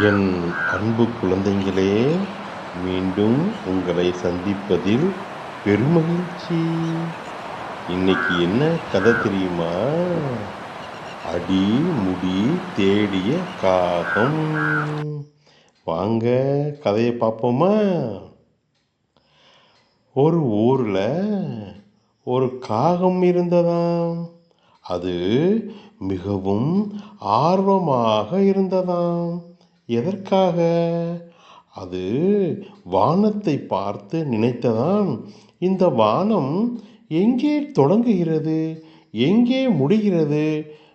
என் அன்பு குழந்தைகளே, மீண்டும் உங்களை சந்திப்பதில் பெருமகிழ்ச்சி. இன்னைக்கு என்ன கதை தெரியுமா? அடி முடி தேடிய காகம். வாங்க கதையை பார்ப்போமா? ஒரு ஊர்ல ஒரு காகம் இருந்ததாம். அது மிகவும் ஆர்வமாக இருந்ததாம். எதற்காக? அது வானத்தை பார்த்து நினைத்ததாம், இந்த வானம் எங்கே தொடங்குகிறது, எங்கே முடிகிறது,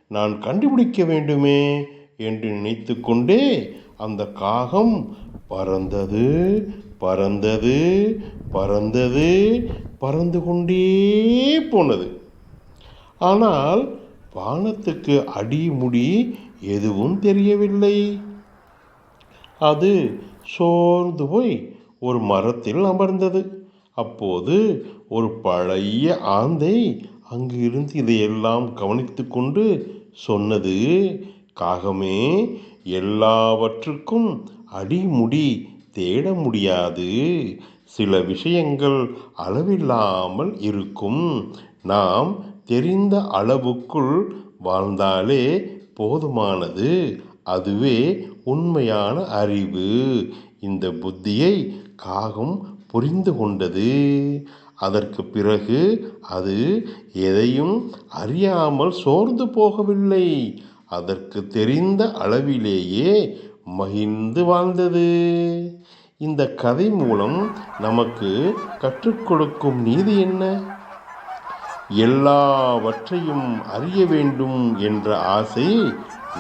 நான் கண்டுபிடிக்க வேண்டுமே என்று நினைத்து கொண்டே அந்த காகம் பறந்தது பறந்தது பறந்தது பறந்து கொண்டே போனது. ஆனால் வானத்துக்கு அடிமுடி எதுவும் தெரியவில்லை. அது சோர்ந்து போய் ஒரு மரத்தில் அமர்ந்தது. அப்போது ஒரு பழைய ஆந்தை அங்கு இருந்து இதையெல்லாம் கவனித்து கொண்டு சொன்னது, காகமே, எல்லாவற்றுக்கும் அடிமுடி தேட முடியாது. சில விஷயங்கள் அளவில்லாமல் இருக்கும். நாம் தெரிந்த அளவுக்குள் வாழ்ந்தாலே போதுமானது. அதுவே உண்மையான அறிவு. இந்த புத்தியை காகம் புரிந்து கொண்டது. அதற்கு பிறகு அது எதையும் அறியாமல் சோர்ந்து போகவில்லை. அதற்கு தெரிந்த அளவிலேயே மகிழ்ந்து வாழ்ந்தது. இந்த கதை மூலம் நமக்கு கற்றுக் கொடுக்கும் நீதி என்ன? எல்லாவற்றையும் அறிய வேண்டும் என்ற ஆசை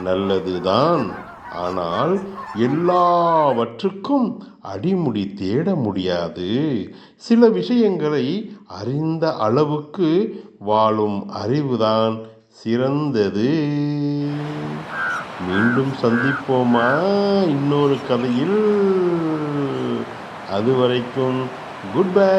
நல்லதுதான். ஆனால் எல்லாவற்றுக்கும் அடிமுடி தேட முடியாது. சில விஷயங்களை அறிந்த அளவுக்கு வாழும் அறிவுதான் சிறந்தது. மீண்டும் சந்திப்போமா இன்னொரு கதையில்? அதுவரைக்கும் குட் பை.